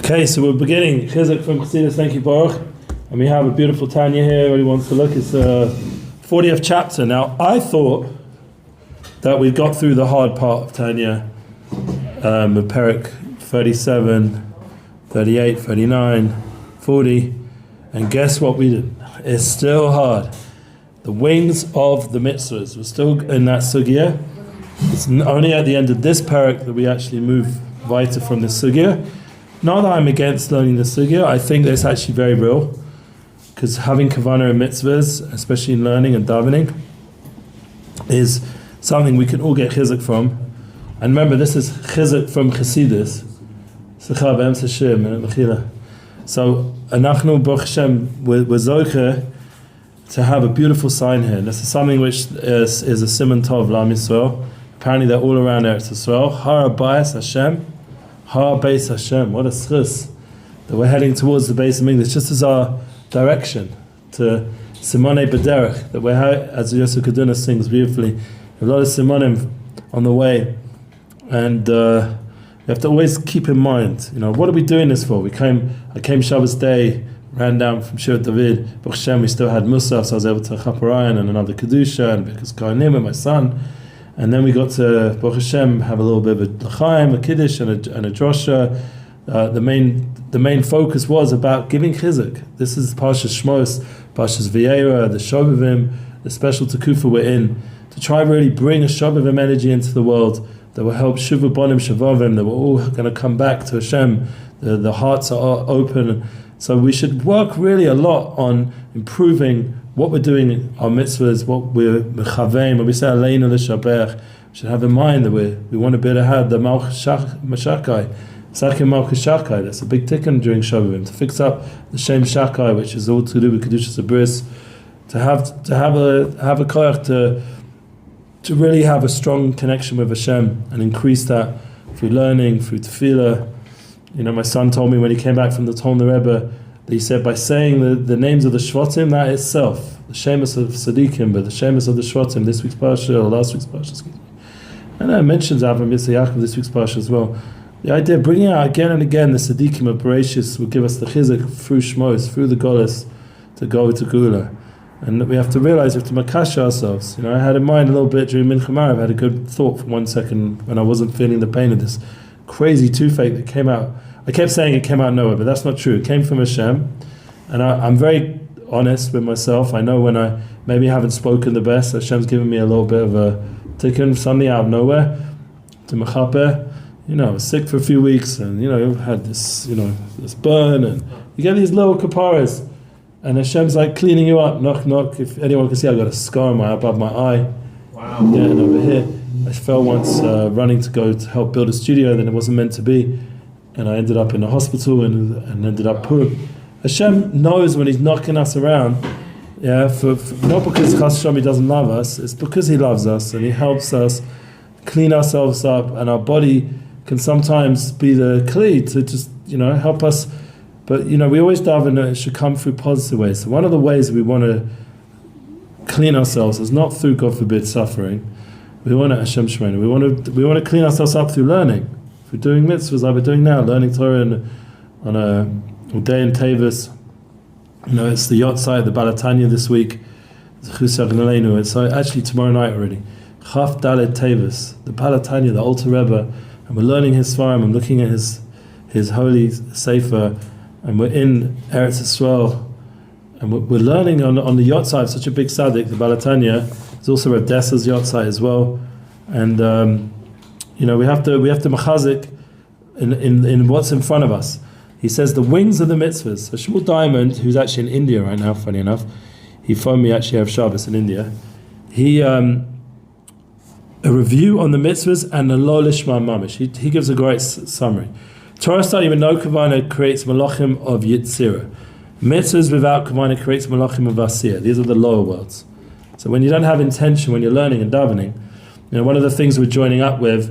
Okay, so we're beginning Chizuk from Chassidus. Thank you, Baruch. And we have a beautiful Tanya here. Everybody wants to look. It's the 40th chapter. Now, I thought that we got through the hard part of Tanya with Perek 37, 38, 39, 40. And guess what we did? It's still hard. The wings of the mitzvahs. We're still in that sugya. It's only at the end of this Perek that we actually move weiter from the sugya. Not that I'm against learning the sugya. I think that it's actually very real, because having kavana and mitzvahs, especially in learning and davening, is something we can all get chizuk from. And remember, this is chizuk from Chassidus. So, anachnu Baruch Hashem, we're zoche to have a beautiful sign here. And this is something which is a siman tov l'Am Yisrael. Apparently they're all around Eretz Yisrael. Har Habayit Hashem. Har Habayit Hashem, what a schus that we're heading towards the base of English, just as our direction to Simone B'derech, that we're, as Yosef Kaduna sings beautifully, a lot of Simonim on the way, and we have to always keep in mind, what are we doing this for? I came Shabbos day, ran down from Shir David, Baruch Hashem, we still had Musaf, so I was able to Chaparayan and another Kedusha, and because Kohanim and my son. And then we got to Baruch Hashem have a little bit of a l'chaim, a kiddush, and a drosha. The main focus was about giving chizuk. This is Parshas Shmos, Parshas V'yeira, the Shovavim, the special Tekufa we're in, to try really bring a Shovavim energy into the world that will help Shuva Bonim Shovavim, that we're all going to come back to Hashem. The hearts are open. So we should work really a lot on improving what we're doing, our mitzvahs, what we're mechavein, when we say aleinu l'shabech, we should have in mind that we want to be able to have the malchus shakai, that's a big tikkun during Shovavim, to fix up the shem shakai, which is all to do with kedushas abris, to have a koyach to really have a strong connection with Hashem and increase that through learning, through Tefilah. My son told me when he came back from the Talmud Rebbe, he said by saying the names of the Shvatim, that itself, the Shemus of Tzaddikim, but the Shemus of the Shvatim, this week's Parsha, or last week's Parsha, excuse me. And it mentions Avram Yitzhak this week's Parsha as well. The idea of bringing out again and again the Tzaddikim of Bereshis will give us the chizuk through Shmos, through the Golas, to go to Gula. And we have to realize we have to makasha ourselves. I had in mind a little bit during Mincha Marav, I had a good thought for 1 second when I wasn't feeling the pain of this crazy toothache that came out. I kept saying it came out of nowhere, but that's not true. It came from Hashem, and I'm very honest with myself. I know when I maybe haven't spoken the best, Hashem's given me a little bit of a tikkun, something out of nowhere, to mechaper. I was sick for a few weeks, and I've had this, this burn, and you get these little kaparas, and Hashem's like cleaning you up, knock, knock. If anyone can see, I've got a scar above my eye. Wow. Yeah, and over here. I fell once running to go to help build a studio, then it wasn't meant to be. And I ended up in the hospital and ended up poor. Hashem knows when He's knocking us around, for not because Chas Shem He doesn't love us, it's because He loves us and He helps us clean ourselves up, and our body can sometimes be the kli to just, help us. But, we always daven that it should come through positive ways. So one of the ways we want to clean ourselves is not through, God forbid, suffering. We want to Hashem Shemenu. We want to clean ourselves up through learning. If we're doing mitzvahs like we're doing now, learning Torah on a day in Teves, it's the Yahrzeit, the Baal Tanya this week. It's actually tomorrow night already. Chaf Dalet Teves, the Baal Tanya, the Alter Rebbe, and we're learning his Svarim. I'm looking at his holy sefer, and we're in Eretz Yisrael, and we're learning on the Yahrzeit, such a big tzaddik, the Baal Tanya. There's also Rav Desser's Yahrzeit as well, and we have to machazik in what's in front of us. He says the wings of the mitzvahs. So Shmuel Diamond, who's actually in India right now, funny enough, he phoned me actually Erev Shabbos in India. He a review on the mitzvahs and the lo lishma mamish. He gives a great summary. Torah study with no kavana creates malachim of yitzira. Mitzvahs without kavana creates malachim of asiyah. These are the lower worlds. So when you don't have intention when you're learning and davening, one of the things we're joining up with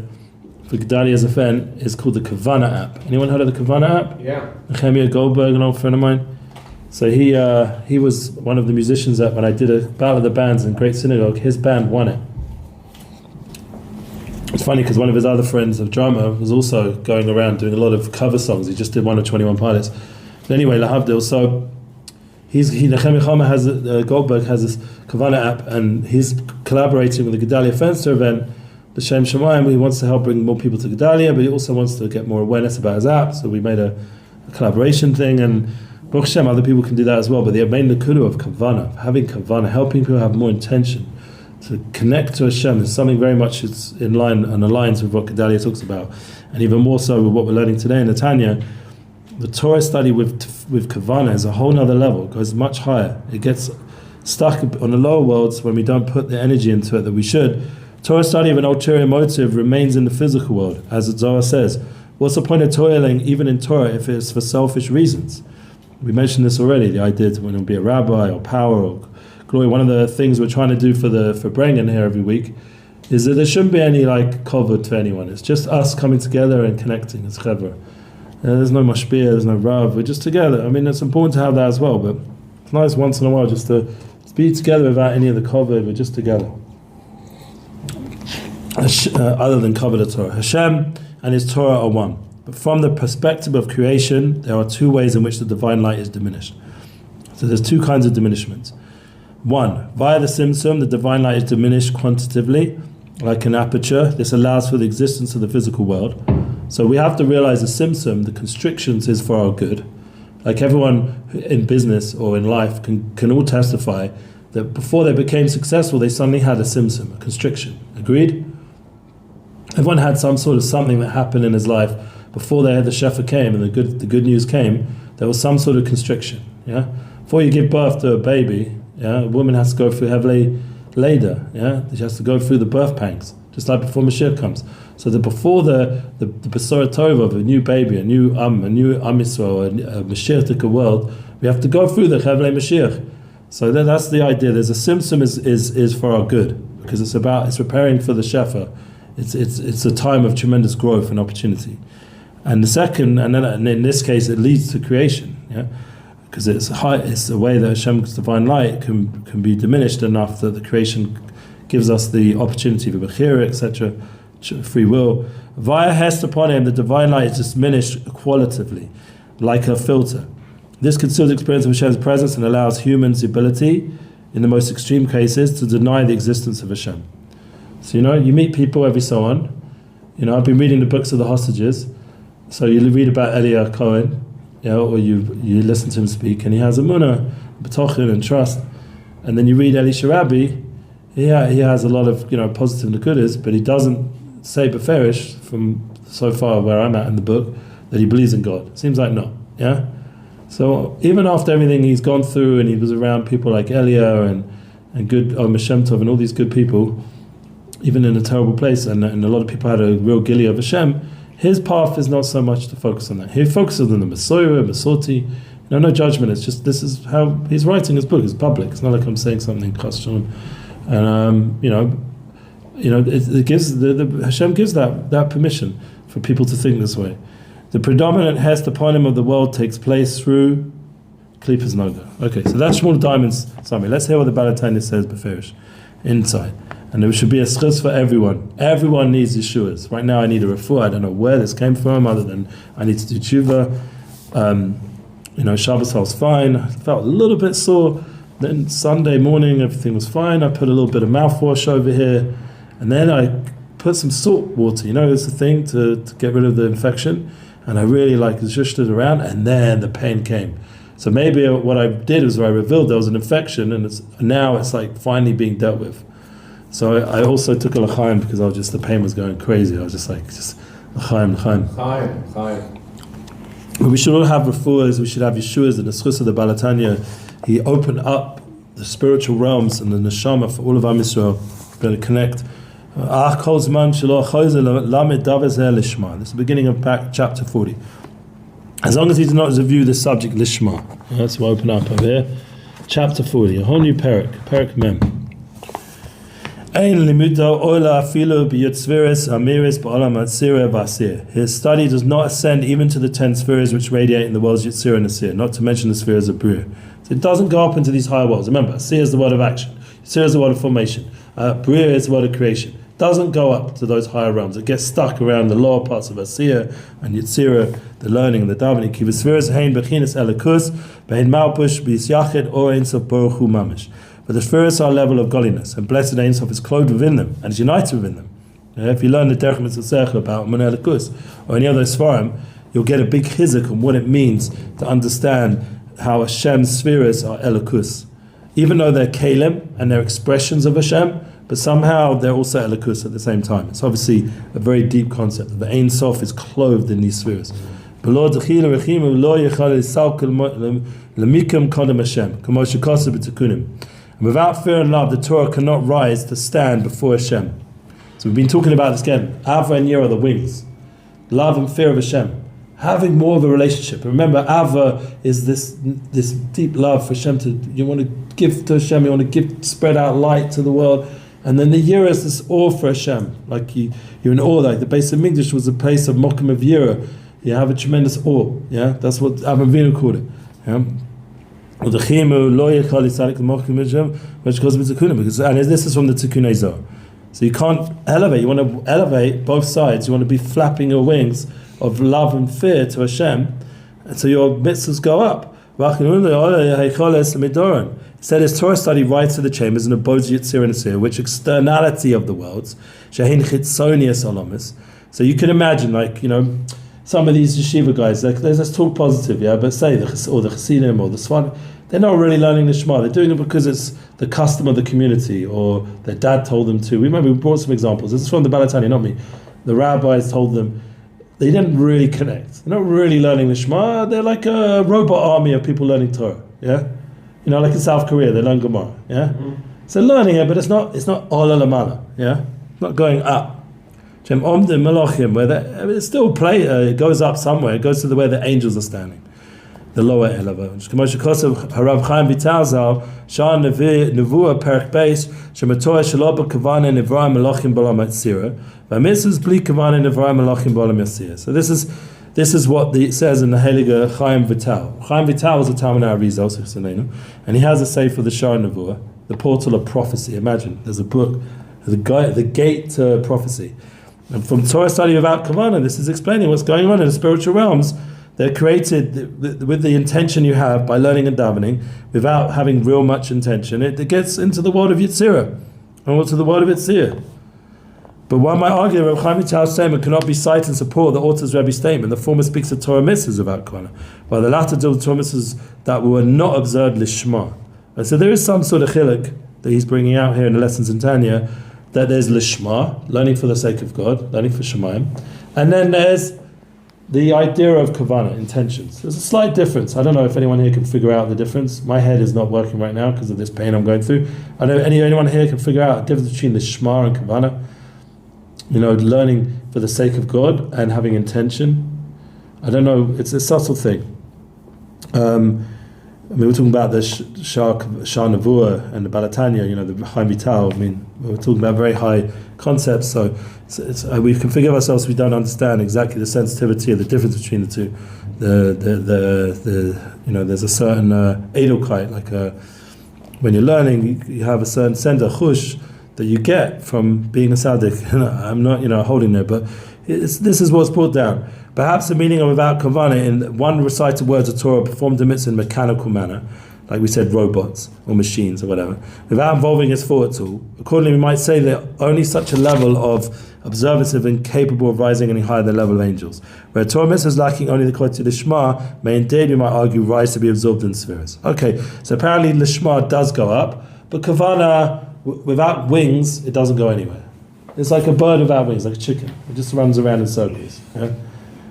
for Gedalia as a fan is called the Kavana App. Anyone heard of the Kavana App? Yeah. Nechemia Goldberg, an old friend of mine. So he was one of the musicians that when I did a battle of the bands in Great Synagogue, his band won it. It's funny because one of his other friends of drama was also going around doing a lot of cover songs. He just did one of 21 Pilots. But anyway, Lahavdil, so Nechemia has Goldberg has this Kavana App, and he's collaborating with the Gedalia Fenster event, the Shem Shemayim. He wants to help bring more people to Gedalia, but he also wants to get more awareness about his app. So we made a collaboration thing, and Baruch Hashem, other people can do that as well. But the main Nakuda of Kavana, having Kavana, helping people have more intention to connect to Hashem, is something very much it's in line and aligns with what Gedalia talks about, and even more so with what we're learning today in the Tanya. The Torah study with Kavana is a whole nother level. It goes much higher. It gets stuck on the lower worlds when we don't put the energy into it that we should. Torah study of an ulterior motive remains in the physical world, as the Zohar says. What's the point of toiling, even in Torah, if it's for selfish reasons? We mentioned this already. The idea to when it'll be a rabbi or power or glory. One of the things we're trying to do for Brengen here every week is that there shouldn't be any cover to anyone. It's just us coming together and connecting as chevra. There's no mashpia, there's no rav. We're just together. I mean, it's important to have that as well, but it's nice once in a while just to be together without any of the cover. We're just together. Other than cover the Torah, Hashem and His Torah are one. But from the perspective of creation, there are two ways in which the divine light is diminished. So there's two kinds of diminishments. One, via the Simsum, the divine light is diminished quantitatively, like an aperture. This allows for the existence of the physical world. So we have to realize the Simsum, the constrictions, is for our good. Like everyone in business or in life can all testify that before they became successful, they suddenly had a Simsum, a constriction. Agreed? Everyone had some sort of something that happened in his life before the Shefa came and the good news came. There was some sort of constriction. Yeah, before you give birth to a baby, yeah, a woman has to go through heavily labor. Yeah, she has to go through the birth pangs, just like before Mashiach comes. So that before the Besorah Tova of a new baby, a new Am Yisrael, a Mashiach world, we have to go through the Chevlei Mashiach. So that's the idea. There's a Simsum is for our good, because it's preparing for the Shefa. It's a time of tremendous growth and opportunity. And the second, and in this case, it leads to creation, yeah, because it's a way that Hashem's divine light can be diminished enough that the creation gives us the opportunity for bechira, etc., free will. Via Hest upon him, the divine light is diminished qualitatively, like a filter. This conceals the experience of Hashem's presence and allows humans the ability, in the most extreme cases, to deny the existence of Hashem. So you meet people every so on. I've been reading the books of the hostages. So you read about Eliyahu Cohen, or you listen to him speak, and he has emunah, b'tochen, and trust. And then you read Eli Sharabi, he has a lot of positive nekudas, but he doesn't say beferish from so far where I'm at in the book that he believes in God. Seems like no, yeah. So even after everything he's gone through, and he was around people like Eliyahu and good Shem Tov and all these good people, even in a terrible place, and a lot of people had a real gili of Hashem. His path is not so much to focus on that. He focuses on the Messiah, Masorti. No judgment. It's just this is how he's writing his book. It's public. It's not like I'm saying something custom. And it gives Hashem gives that permission for people to think this way. The predominant hest upon him of the world takes place through Klippas Noga. Okay, so that's Shmuel Diamond's summary. Let's hear what the Baal Tanya says beferish inside. And there should be a schus for everyone. Everyone needs Yeshuas. Right now I need a refuah. I don't know where this came from, other than I need to do tshuva. Shabbos I was fine. I felt a little bit sore. Then Sunday morning everything was fine. I put a little bit of mouthwash over here. And then I put some salt water. It's the thing to get rid of the infection. And I really zhushed it around, and then the pain came. So maybe what I did was I revealed there was an infection, and now it's finally being dealt with. So I also took a l'chaim because the pain was going crazy. I was just l'chaim. But we should all have refuahs, we should have Yeshuas, and the schus of the Baal Tanya. He opened up the spiritual realms and the neshama for all of Am Yisrael, better connect. This is the beginning of chapter 40. As long as he does not review the subject lishma. So we'll open up over here. Chapter 40, a whole new Perek Mem. His study does not ascend even to the 10 spheres which radiate in the worlds Yitzir and Asir, not to mention the spheres of Bria. So it doesn't go up into these higher worlds. Remember, Asir is the word of action, Yitzir is the word of formation, Bria is the word of creation. doesn't go up to those higher realms. It gets stuck around the lower parts of Asiya and Yitzira, the learning and the davening. Ki v'sfiras hein bechinas elikus, behin malpush b'yisyachet or ein sof baruch hu mamish. But the spheres are a level of godliness, and blessed Ein Sof is clothed within them and is united within them. If you learn the Derech Mitzvah about Mon Elikus or any other Sfarim, you'll get a big chizuk on what it means to understand how Hashem's spheres are Elikus. Even though they're Kalim and they're expressions of Hashem, but somehow they're also Elikus at the same time. It's obviously a very deep concept that the Ein Sof is clothed in these spheres. And without fear and love, the Torah cannot rise to stand before Hashem. So we've been talking about this again. Ava and Yira are the wings. Love and fear of Hashem. Having more of a relationship. Remember, Ava is this deep love for Hashem. You want to give to Hashem. You want to spread out light to the world. And then the Yira is this awe for Hashem. Like you're in awe. Like the base of Migdash was a place of Mokum of Yira. You have a tremendous awe. Yeah, that's what Avinu called it. Yeah? Because, and this is from the Tikkun Zohar. So you can't elevate. You want to elevate both sides. You want to be flapping your wings of love and fear to Hashem, and so your mitzvahs go up. It said his Torah study rides to the chambers and abodes Yitzir and Asir, which externality of the worlds. So you can imagine, like, some of these yeshiva guys, let's talk positive, yeah, but say the Chassidim or the Swan, they're not really learning the Shema. They're doing it because it's the custom of the community, or their dad told them to. We brought some examples. This is from the Baal Tanya, not me. The rabbis told them. They didn't really connect. They're not really learning the Shema. They're like a robot army of people learning Torah. Yeah, like in South Korea, they learn Gemara. Yeah, so learning it, but it's not ola lamala. Yeah, it's not going up. Where it still it goes up somewhere. It goes to where the angels are standing, the lower elevator. Har Habayit Shah Nevuah Perek Beis Shematoa Shelo Kavana Nevra Malachim B'Olam Yatzira V'Mitzvos Bli Kavana Nevra Malachim B'Olam Yatzira. So this is what it says in the Heilige Chaim Vital. Chaim Vital was a Talmud Arizal, and he has a say for the Shah Nevuah, the portal of prophecy. Imagine there's a book, the gate to prophecy. And from Torah study without Kavana, this is explaining what's going on in the spiritual realms. They're created with the intention you have by learning and davening, without having real much intention. It gets into the world of Yitzira, and to the world of Yitzira. But one might argue that Reb Chaim Vital's statement cannot be cited and support the author's Rebbe's statement. The former speaks of Torah mitzvahs without Kavana, while the latter deals with Torah mitzvahs that were not observed lishma. And so there is some sort of chiluk that he's bringing out here in the lessons in Tanya, that there's lishma, learning for the sake of God, learning for Shemayim, and then there's the idea of kavana, intentions. There's a slight difference. I don't know if anyone here can figure out the difference. My head is not working right now because of this pain I'm going through. I know anyone here can figure out the difference between lishma and kavana. Learning for the sake of God and having intention. I don't know. It's a subtle thing. We're talking about the Shah Nevuah and the Baal Tanya, the Chaim Vital. We're talking about very high concepts, so we can forgive ourselves if we don't understand exactly the sensitivity of the difference between the two. There's a certain edelkeit, like when you're learning, you have a certain sender chush that you get from being a tzaddik. I'm not, holding there, but this is what's brought down. Perhaps the meaning of without kavana in one recited words of Torah performed the mitzvah in a mechanical manner, like we said, robots or machines or whatever, without involving his thought at all. Accordingly, we might say that only such a level of observance is incapable of rising any higher than the level of angels. Where a Torah mitzvah is lacking only the quality of lishma, may indeed, we might argue, rise to be absorbed in spheres. Okay, so apparently lishma does go up, but kavana, without wings, it doesn't go anywhere. It's like a bird without wings, like a chicken. It just runs around in circles. Yeah?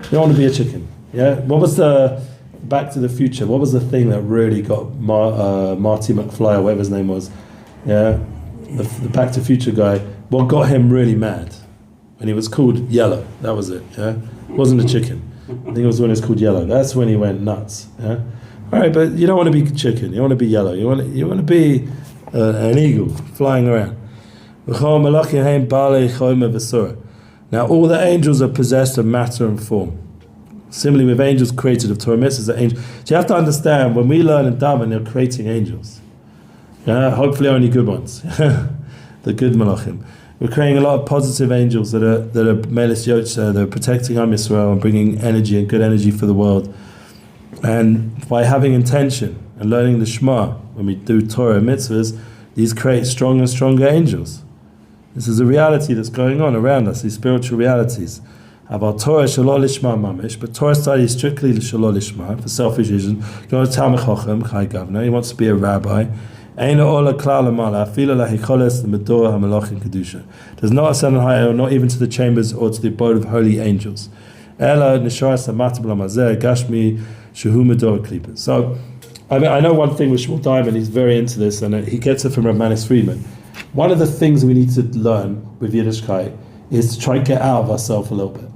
You don't want to be a chicken. Yeah. What was the Back to the Future? What was the thing that really got Marty McFly or whatever his name was? Yeah. The Back to the Future guy. What got him really mad? When he was called Yellow. That was it. Yeah. It wasn't a chicken. I think it was when it was called Yellow. That's when he went nuts. Yeah. All right, but you don't want to be chicken. You want to be yellow. You want to be an eagle flying around. Now all the angels are possessed of matter and form. Similarly with angels created of Torah mitzvahs, the angels. So you have to understand, when we learn in daven, they're creating angels. Yeah, hopefully only good ones. The good malachim. We're creating a lot of positive angels that are Melis Yotzer, that are protecting Am Yisrael and bringing energy and good energy for the world. And by having intention and learning the Shema, when we do Torah and mitzvahs, these create stronger and stronger angels. This is a reality that's going on around us, these spiritual realities. About Torah shalol lishma mamish, but Torah study is strictly shalol lishma, for selfish reasons. Go to Talmid Chacham, Chai Gavna, he wants to be a rabbi. There's no ascent higher, not even to the chambers or to the abode of holy angels. So, I know one thing with Shmuel Diamond, he's very into this, and he gets it from Manis Friedman. One of the things we need to learn with Yiddishkeit is to try and get out of ourselves a little bit.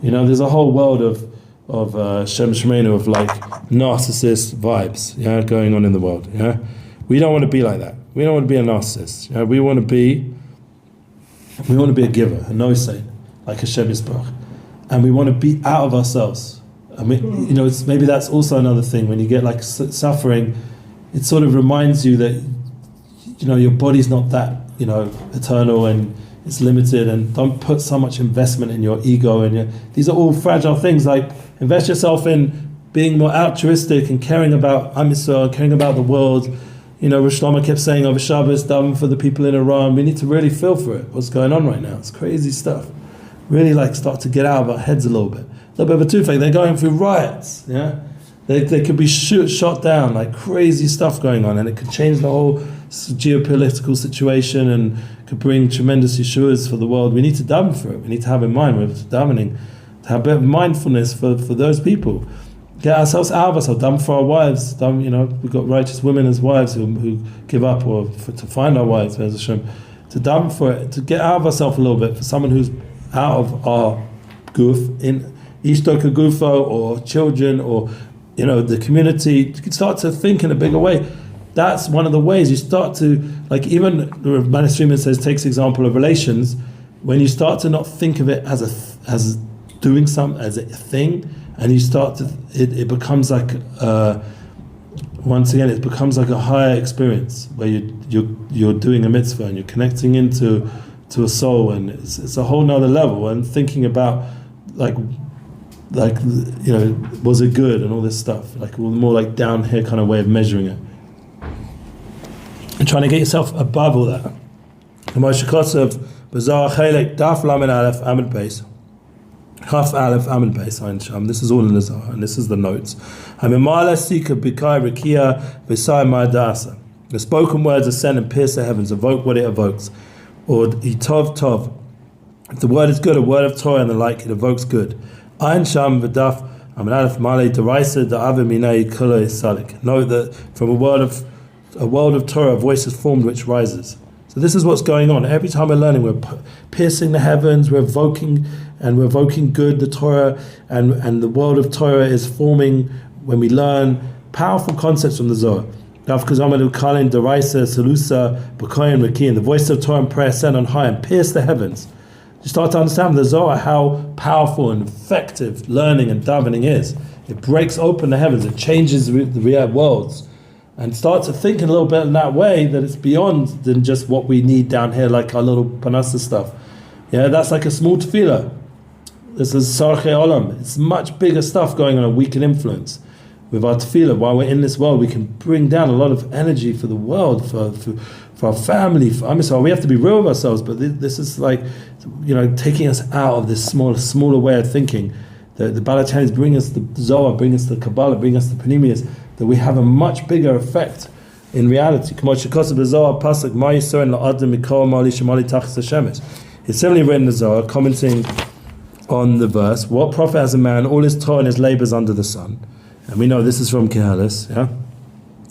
There's a whole world of Shem Shemenu, of like narcissist vibes, going on in the world. We don't want to be like that. We don't want to be a narcissist. We want to be a giver, a no-saint, like Hashem Yisbarach. And we want to be out of ourselves. I mean, maybe that's also another thing. When you get like suffering, it sort of reminds you that, your body's not that, eternal, and it's limited, and don't put so much investment in your ego. And these are all fragile things. Like, invest yourself in being more altruistic and caring about Am Yisrael, caring about the world. Rosh Shlomo kept saying over Shabbos, daven for the people in Iran. We need to really feel for it, what's going on right now. It's crazy stuff. Really start to get out of our heads a little bit. A little bit of a toothache. They're going through riots, They could be shot down, like crazy stuff going on, and it could change the whole geopolitical situation and could bring tremendous issues for the world. We need to daven for it. We need to have in mind, we're davening, to have a bit of mindfulness for those people. Get ourselves out of ourselves, daven for our wives. We've got righteous women as wives who give up, or to find our wives, to daven for it, to get out of ourselves a little bit, for someone who's out of our goof, in Ishtoka Gufo, or children, or the community. You can start to think in a bigger way. That's one of the ways you start to, like, even the Manis Friedman says, takes example of relations, when you start to not think of it as doing something, as a thing, and you start to, it becomes like, once again, it becomes like a higher experience where you're doing a mitzvah and you're connecting into a soul, and it's a whole nother level. And thinking about was it good and all this stuff, like more like down here kind of way of measuring it, and trying to get yourself above all that. This is all in the Zohar, and this is the notes. The spoken words ascend and pierce the heavens, evoke what it evokes. Or Tov Tov. If the word is good, a word of Torah and the like, it evokes good. Ein Sham V'daf Amin Aleph Malei Deraisa Da'ave Minei Kula Salik. Know that from a world of Torah, a voice is formed which rises. So this is what's going on. Every time we're learning, we're piercing the heavens, we're evoking good, the Torah, and the world of Torah is forming when we learn powerful concepts from the Zohar. The voice of Torah and prayer ascend on high and pierce the heavens. You start to understand the Zohar, how powerful and effective learning and davening is. It breaks open the heavens, it changes the real worlds, and start to think a little bit in that way, that it's beyond than just what we need down here, like our little panasa stuff. That's like a small Tefilah. This is Sarche Olam. It's much bigger stuff going on, a weakened influence. With our Tefilah, while we're in this world, we can bring down a lot of energy for the world, for our family, for Am Yisrael. We have to be real with ourselves, but this is like, taking us out of this smaller way of thinking. The Baal Tanya bring us the Zohar, bring us the Kabbalah, bring us the Panimius, that we have a much bigger effect in reality. It's similarly written in the Zohar, commenting on the verse, what profit has a man, all his toil and his labours under the sun? And we know this is from Kehalis,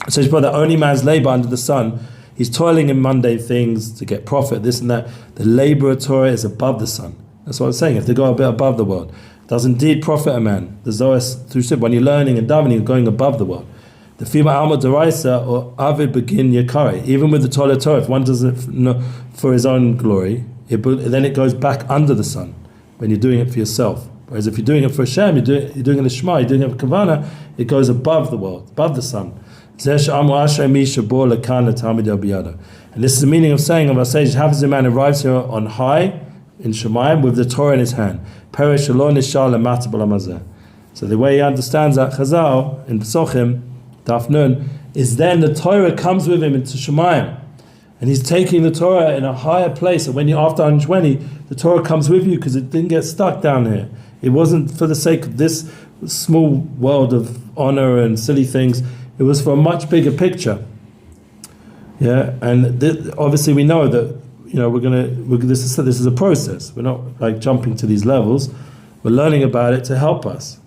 So it's the only man's labour under the sun, he's toiling in mundane things to get profit, this and that. The labour of Torah is above the sun. That's what I'm saying. If they go a bit above the world, it does indeed profit a man. The Zohar through Sib, when you're learning and davening, you're going above the world. The Fima Alma Deraisa or Avid Begin Yakari, even with the Torah, if one does it for his own glory, then it goes back under the sun when you're doing it for yourself. Whereas if you're doing it for Hashem, you're doing it in the Shema, you're doing it for Kavana, it goes above the world, above the sun. And this is the meaning of saying of our sages, happens a man arrives here on high in Shemayim with the Torah in his hand. So the way he understands that Chazal in Pesochim, Daf Nun, is then the Torah comes with him into Shemayim. And he's taking the Torah in a higher place. And when you're after 120, the Torah comes with you because it didn't get stuck down here. It wasn't for the sake of this small world of honor and silly things. It was for a much bigger picture. Yeah, and obviously we know that this is a process. We're not like jumping to these levels. We're learning about it to help us.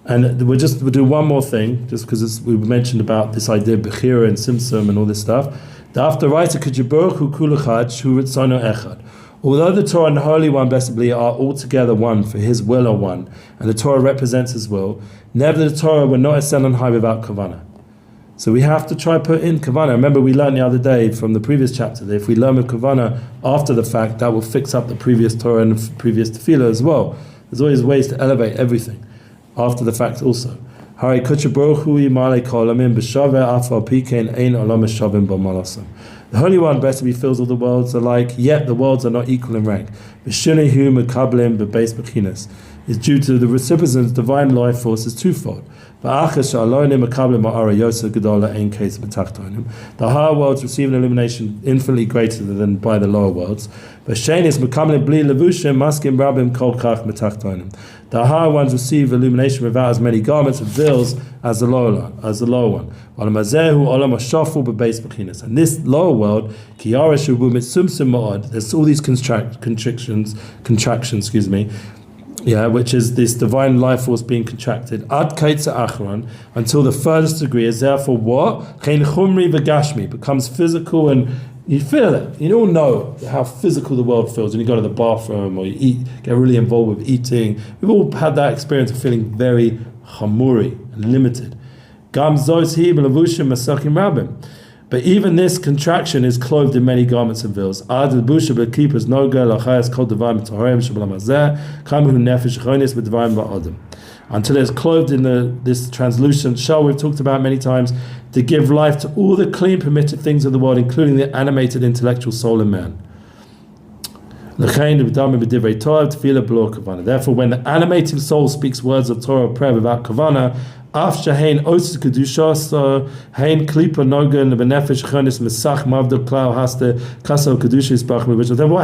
And we'll do one more thing, just because we mentioned about this idea of Bechira and Simsum and all this stuff. Although the Torah and the Holy One, blessedly, are altogether one, for His will are one, and the Torah represents His will, never the Torah will not ascend on high without Kavana. So we have to try put in Kavana. Remember we learned the other day from the previous chapter that if we learn with Kavana after the fact, that will fix up the previous Torah and the previous Tefilah as well. There's always ways to elevate everything after the fact also. The Holy One, blessed be, fills all the worlds alike, yet the worlds are not equal in rank. Is due to the recipient's divine life force is twofold. The higher worlds receive an illumination infinitely greater than by the lower worlds. The higher ones receive illumination without as many garments and veils as the lower one. And this lower world, there's all these contractions, which is this divine life force being contracted until the furthest degree is therefore what? Becomes physical, and you feel it. You all know how physical the world feels when you go to the bathroom or you get really involved with eating. We've all had that experience of feeling very chamuri and limited. But even this contraction is clothed in many garments and veils. Until it's clothed in this translucent shell we've talked about many times, to give life to all the clean permitted things of the world, including the animated intellectual soul in man. Therefore, when the animating soul speaks words of Torah or prayer without Kavana, what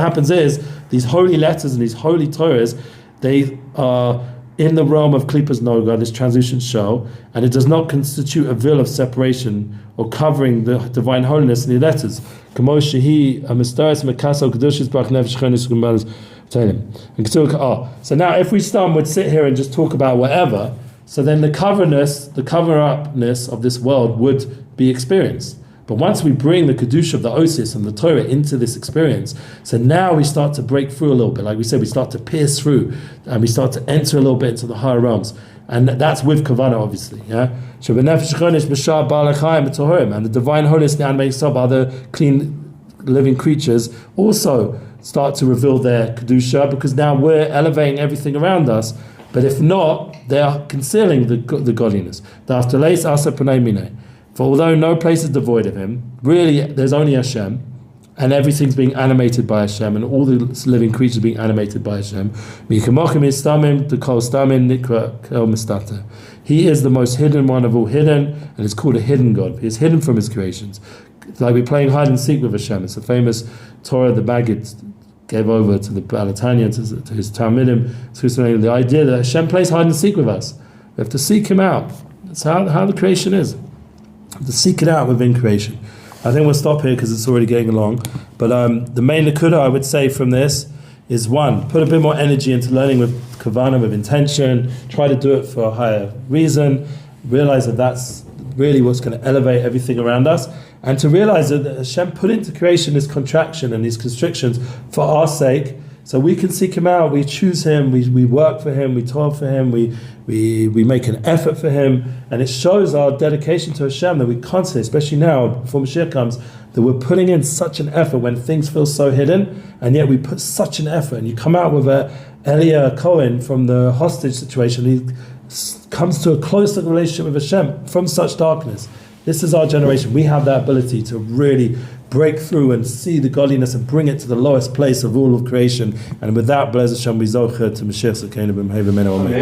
happens is these holy letters and these holy Torahs, they are in the realm of Klippas Noga, this translucent shell, and it does not constitute a veil of separation or covering the divine holiness in the letters. So now if we would sit here and just talk about whatever, so then the cover-upness of this world would be experienced. But once we bring the Kedusha of the Osis and the Torah into this experience, so now we start to break through a little bit. Like we said, we start to pierce through and we start to enter a little bit into the higher realms. And that's with Kavana, obviously. Yeah? And the divine holiness and the animating soul, other clean living creatures, also start to reveal their Kedusha, because now we're elevating everything around us. But if not, they are concealing the godliness. For although no place is devoid of Him, really there's only Hashem, and everything's being animated by Hashem, and all the living creatures being animated by Hashem. He is the most hidden one of all hidden, and it's called a hidden God. He is hidden from His creations. It's like we're playing hide and seek with Hashem. It's a famous Torah the Maggid gave over to the Baal Tanya, to his Talmidim, the idea that Hashem plays hide and seek with us. We have to seek Him out. That's how the creation is. To seek it out within creation. I think we'll stop here because it's already getting along. But the main nakuda I would say from this is, one, put a bit more energy into learning with Kavana, with intention. Try to do it for a higher reason. Realize that that's really what's going to elevate everything around us. And to realize that Hashem put into creation this contraction and these constrictions for our sake, so we can seek Him out. We choose Him. We work for Him. We toil for Him. We make an effort for Him, and it shows our dedication to Hashem that we constantly, especially now before Mashiach comes, that we're putting in such an effort when things feel so hidden, and yet we put such an effort. And you come out with Elia Cohen from the hostage situation. He comes to a close relationship with Hashem from such darkness. This is our generation. We have that ability to really break through and see the godliness and bring it to the lowest place of all of creation. And with that, B'ez Hashem, we zocher to Mashiach Tzidkeinu b'mhei v'menu. Amen.